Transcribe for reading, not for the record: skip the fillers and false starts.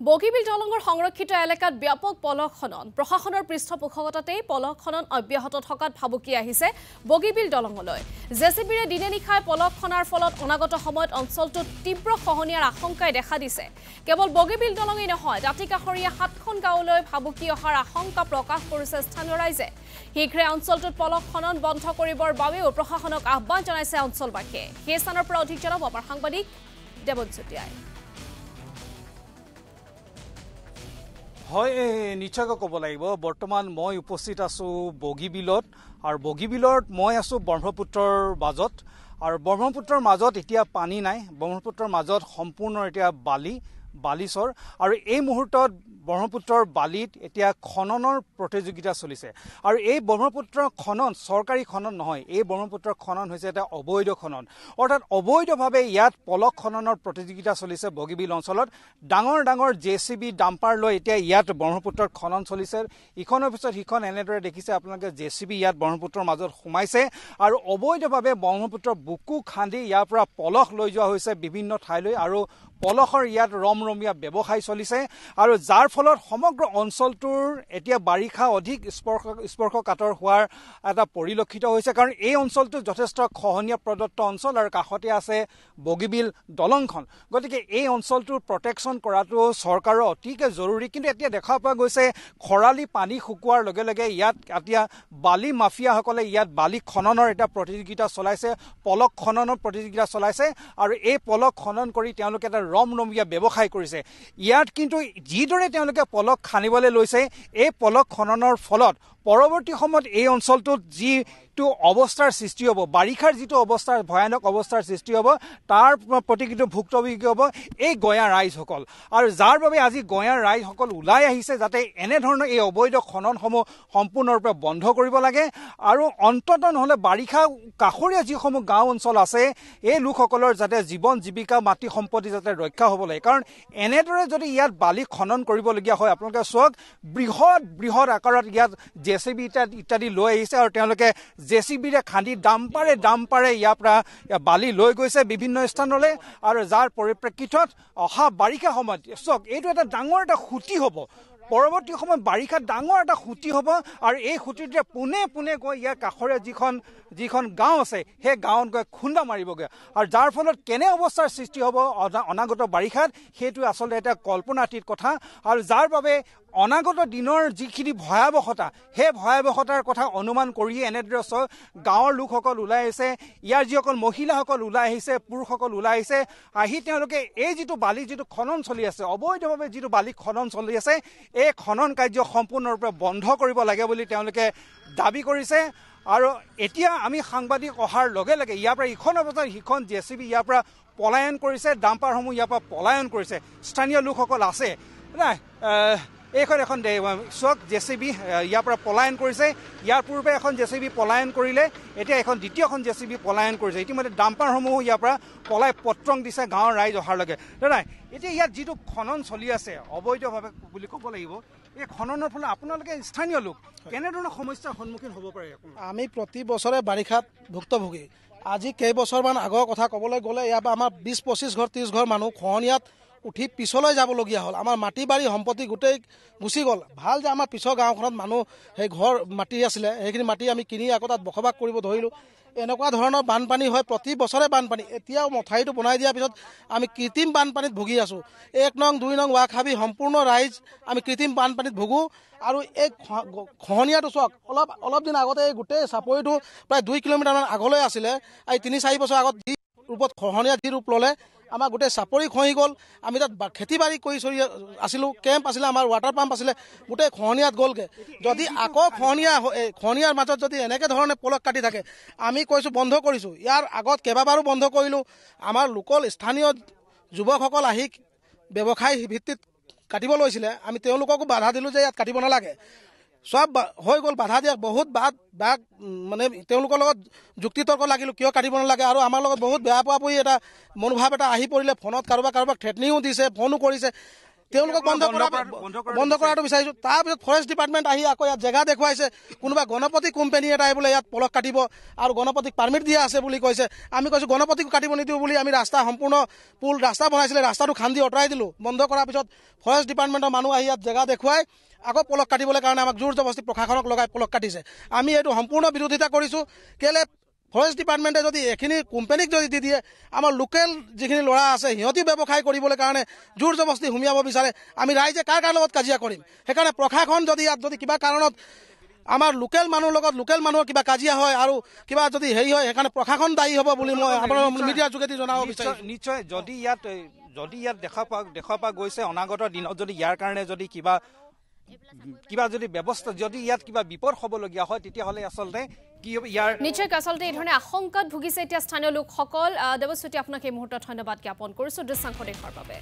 বগীবিল দলংৰ সংৰক্ষিত এলেকাত ব্যাপক পলস খনন প্ৰশাসনৰ পৃষ্ঠপোষকতাতেই পলস খনন অব্যাহত থকাত ভাবুকি আহিছে বগীবিল দলংলৈ জেচিবিৰে দিনে নিশাই পলস খনাৰ ফলত অনাগত সময়ত অঞ্চলটোত তীব্ৰ খহনীয়াৰ আশংকাই দেখা দিছে কেৱল বগীবিল দলঙেই নহয় দাঁতিকাষৰীয়া ৭খন গাঁৱলৈ ভাবুকি অহাৰ আশংকা প্ৰকাশ কৰিছে স্থানীয় ৰাইজে শীঘ্ৰে অঞ্চলটোত পলস খনন বন্ধ কৰিবৰ বাবেও প্ৰশাসনক আহ্বান জনাইছে অঞ্চলবাসীয়ে সেই স্থানৰ পৰা অধিক জনাব আমাৰ সাংবাদিক দেৱজ্যোতিয়ে হয় নিশ্চয়কৈ ক'ব লাগিব বৰ্তমান মই উপস্থিত আছো বগীবিলত আৰু বগীবিলত মই আছো ব্ৰহ্মপুত্ৰৰ মাজত আৰু ব্ৰহ্মপুত্ৰৰ মাজত এতিয়া পানী নাই ব্ৰহ্মপুত্ৰৰ মাজত সম্পূৰ্ণ এতিয়া বালিচৰ আৰু এই মুহূৰ্তত ব্ৰহ্মপুত্ৰৰ বালিত এতিয়া খননৰ প্ৰতিযোগিতা চলিছে আৰু এই ব্ৰহ্মপুত্ৰৰ খনন চৰকাৰী খনন নহয় এই ব্ৰহ্মপুত্ৰৰ খনন হৈছে এটা অবৈধ খনন অৰ্থাৎ অবৈধভাৱে ইয়াত পলস খননৰ প্ৰতিযোগিতা চলিছে বগীবিল অঞ্চলত ডাঙৰ জেচিবি ডাম্পাৰ লৈ এতিয়া ইয়াত ব্ৰহ্মপুত্ৰৰ খনন চলিছে ইখনৰ পিছত সিখন এনেদৰে দেখিছে আপোনালোকে জেচিবি ইয়াত ব্ৰহ্মপুত্ৰৰ মাজত সোমাইছে আৰু অবৈধভাৱে ব্ৰহ্মপুত্ৰৰ বুকু খান্দি ইয়াৰ পৰা পলস লৈ যোৱা হৈছে বিভিন্ন ঠাইলৈ আৰু পলসৰ ইয়াত ৰমৰমীয়া ব্যৱসায় চলিছে আৰু যাৰ ফলত সমগ্ৰ অঞ্চলটোৰ এতিয়া বাৰিষা অধিক স্পৰ্শকাতৰ হোৱাৰ এটা পৰিলক্ষিত হৈছে কাৰণ এই অঞ্চলটো যথেষ্ট খহনীয়া প্ৰদত্ত অঞ্চল আৰু কাষতে আছে বগীবিল দলংখন গতিকে এই অঞ্চলটোৰ প্ৰটেকশ্যন কৰাটো চৰকাৰৰ অতিকে জৰুৰী কিন্তু এতিয়া দেখা পোৱা গৈছে খৰালি পানী শুকোৱাৰ লগে লগে ইয়াত এতিয়া বালি মাফিয়াসকলে ইয়াত বালি খননৰ এটা প্ৰতিযোগিতা চলাইছে পলস খননৰ প্ৰতিযোগিতা চলাইছে আৰু এই পলস খনন কৰি তেওঁলোকে এটা ৰমৰমীয়া ব্যৱসায় কৰিছে ইয়াত কিন্তু যিদৰে তেওঁলোকে পলস খানিবলৈ লৈছে এই পলস খননৰ ফলত পৰৱৰ্তী সময়ত এই অঞ্চলটোত যিটো অৱস্থাৰ সৃষ্টি হ'ব বাৰিষাৰ যিটো অৱস্থাৰ ভয়ানক অৱস্থাৰ সৃষ্টি হ'ব তাৰ প্ৰতি কিন্তু ভুক্তভোগী হ'ব এই গঞা ৰাইজসকল আৰু যাৰ বাবে আজি গঞা ৰাইজসকল ওলাই আহিছে যাতে এনেধৰণৰ এই অবৈধ খননসমূহ সম্পূৰ্ণৰূপে বন্ধ কৰিব লাগে আৰু অন্ততঃ নহ'লে বাৰিষা কাষৰীয়া যিসমূহ গাঁও অঞ্চল আছে এই লোকসকলৰ যাতে জীৱন জীৱিকা মাটি সম্পত্তি যাতে ৰক্ষা হ'ব লাগে কাৰণ এনেদৰে যদি ইয়াত বালি খনন কৰিবলগীয়া হয় আপোনালোকে চাওক বৃহৎ আকাৰত ইয়াত জেচিবি ইত্যাদি লৈ আহিছে আৰু তেওঁলোকে জেচিবিৰে খান্দি ডাম্পাৰে ইয়াৰ পৰা বালি লৈ গৈছে বিভিন্ন স্থানলৈ আৰু যাৰ পৰিপ্ৰেক্ষিতত অহা বাৰিষা সময়ত চাওক এইটো এটা ডাঙৰ এটা খুঁটি হ'ব পৰৱৰ্তী সময়ত বাৰিষাত ডাঙৰ এটা খুঁটি হ'ব আৰু এই খুঁটিটোৱে পোনে গৈ ইয়াৰ কাষৰে যিখন গাঁও আছে সেই গাঁৱত গৈ খুন্দা মাৰিবগৈ আৰু যাৰ ফলত কেনে অৱস্থাৰ সৃষ্টি হ'ব অনাগত বাৰিষাত সেইটো আচলতে এটা কল্পনাতীত কথা আৰু যাৰ বাবে অনাগত দিনৰ যিখিনি ভয়াৱহতা সেই ভয়াৱহতাৰ কথা অনুমান কৰিয়ে এনেদৰে গাঁৱৰ লোকসকল ওলাই আহিছে ইয়াৰ যিসকল মহিলাসকল ওলাই আহিছে পুৰুষসকল ওলাই আহিছে আহি তেওঁলোকে এই যিটো বালি যিটো খনন চলি আছে অবৈধভাৱে যিটো বালি খনন চলি আছে এই খনন কাৰ্য সম্পূৰ্ণৰূপে বন্ধ কৰিব লাগে বুলি তেওঁলোকে দাবী কৰিছে আৰু এতিয়া আমি সাংবাদিক অহাৰ লগে লগে ইয়াৰ পৰা ইখন অৱস্থাত সিখন জেচিবি ইয়াৰ পৰা পলায়ন কৰিছে ডাম্পাৰসমূহ ইয়াৰ পৰা পলায়ন কৰিছে স্থানীয় লোকসকল আছে নাই এইখন এখন চক জেচিবি ইয়াৰ পৰা পলায়ন কৰিছে ইয়াৰ পূৰ্বে এখন জেচিবি পলায়ন কৰিলে এতিয়া এখন দ্বিতীয়খন জেচিবি পলায়ন কৰিছে ইতিমধ্যে ডাম্পাৰসমূহ ইয়াৰ পৰা পলাই পত্ৰং দিছে গাঁৱৰ ৰাইজ অহাৰ লগে নাই এতিয়া ইয়াত যিটো খনন চলি আছে অবৈধভাৱে বুলি ক'ব লাগিব এই খননৰ ফলত আপোনালোকে স্থানীয় লোক কেনেধৰণৰ সমস্যাৰ সন্মুখীন হ'ব পাৰে আমি প্ৰতি বছৰে বাৰিষাত ভুক্তভোগী আজি কেইবছৰমান আগৰ কথা ক'বলৈ গ'লে ইয়াৰ পৰা আমাৰ 20-25 ঘৰ 30 ঘৰ মানুহ খহনীয়াত উঠি পিছলৈ যাবলগীয়া হ'ল আমাৰ মাটি বাৰী সম্পত্তি গোটেই গুচি গ'ল ভাল যে আমাৰ পিছৰ গাঁওখনত মানুহ সেই ঘৰ মাটি আছিলে সেইখিনি মাটি আমি কিনি আকৌ তাত বসবাস কৰিব ধৰিলোঁ এনেকুৱা ধৰণৰ বানপানী হয় প্ৰতি বছৰে বানপানী এতিয়াও মথাউৰিটো বনাই দিয়াৰ পিছত আমি কৃত্ৰিম বানপানীত ভুগি আছোঁ 1 নং 2 নং ৱাকহাবি সম্পূৰ্ণ ৰাইজ আমি কৃত্ৰিম বানপানীত ভুগোঁ আৰু এই খহনীয়াটো চাওক অলপ দিন আগতে এই গোটেই চাপৰিটো প্ৰায় 2 কিলোমিটাৰমান আগলৈ আছিলে এই 3-4 বছৰ আগত যি ৰূপত খহনীয়া যি ৰূপ ল'লে আমাৰ গোটেই চাপৰি খহি গ'ল আমি তাত খেতি বাৰী কৰি চলি আছিলোঁ কেম্প আছিলে আমাৰ ৱাটাৰ পাম্প আছিলে গোটেই খহনীয়াত গ'লগৈ যদি আকৌ খহনীয়াৰ মাজত যদি এনেকৈ ধৰণে পলস কাটি থাকে আমি কৈছোঁ বন্ধ কৰিছোঁ ইয়াৰ আগত কেইবাবাৰো বন্ধ কৰিলোঁ আমাৰ লোকেল স্থানীয় যুৱকসকল আহি ব্যৱসায় ভিত্তিত কাটিব লৈছিলে আমি তেওঁলোককো বাধা দিলোঁ যে ইয়াত কাটিব নালাগে সব হৈ গ'ল বাধা দিয়া বহুত বাদ মানে তেওঁলোকৰ লগত যুক্তিতৰ্ক লাগিলোঁ কিয় কাটিব নালাগে আৰু আমাৰ লগত বহুত বেয়া পোৱা এটা মনোভাৱ এটা আহি পৰিলে ফোনত কাৰোবাক থ্ৰেটনিঙো দিছে ফোনো কৰিছে তেওঁলোকক বন্ধ কৰাটো বিচাৰিছোঁ। তাৰপিছত ফৰেষ্ট ডিপাৰ্টমেণ্ট আহি আকৌ ইয়াত জেগা দেখুৱাইছে, কোনোবা গণপতি কোম্পানী এটাই বোলে ইয়াত পলস কাটিব আৰু গণপতিক পাৰ্মিট দিয়া আছে বুলি কৈছে। আমি কৈছোঁ গণপতিকো কাটিব নিদিওঁ বুলি, আমি ৰাস্তা সম্পূৰ্ণ পুল ৰাস্তা বনাইছিলে, ৰাস্তাটো খান্দি আঁতৰাই দিলোঁ। বন্ধ কৰাৰ পিছত ফৰেষ্ট ডিপাৰ্টমেণ্টৰ মানুহ আহি ইয়াত জেগা দেখুৱাই আকৌ পলস কাটিবলৈ কাৰণে আমাক জোৰ জবস্তি প্ৰশাসনক লগাই পলস কাটিছে। আমি এইটো সম্পূৰ্ণ বিৰোধিতা কৰিছোঁ। কেলে ফৰেষ্ট ডিপাৰ্টমেণ্টে যদি এইখিনি কোম্পানীক যদি দি দিয়ে, আমাৰ লোকেল যিখিনি ল'ৰা আছে সিহঁতি ব্যৱসায় কৰিবলৈ কাৰণে জোৰ জবস্তি সুমিয়াব বিচাৰে। আমি ৰাইজে কাৰ কাৰ লগত কাজিয়া কৰিম? সেইকাৰণে প্ৰশাসন যদি ইয়াত যদি কিবা কাৰণত আমাৰ লোকেল মানুহৰ লগত লোকেল মানুহৰ কিবা কাজিয়া হয় আৰু কিবা যদি হেৰি হয়, সেইকাৰণে প্ৰশাসন দায়ী হ'ব বুলি মই আপোনাৰ মিডিয়াৰ যোগেদি জনাব বিচাৰিছোঁ। নিশ্চয় যদি ইয়াত দেখা পোৱা গৈছে অনাগত দিনত যদি ইয়াৰ কাৰণে যদি কিবা যদি ব্যৱস্থা যদি ইয়াত কিবা বিপদ হ'বলগীয়া হয়, তেতিয়াহ'লে আচলতে কি হ'ব ইয়াৰ নিশ্চয় আচলতে এই ধৰণে আশংকাত ভুগিছে এতিয়া স্থানীয় লোকসকল। দেৱজ্যোতি আপোনাক এই মুহূৰ্তত ধন্যবাদ জ্ঞাপন কৰিছোঁ দৃশ্যাংশ দেখুৱাৰ বাবে।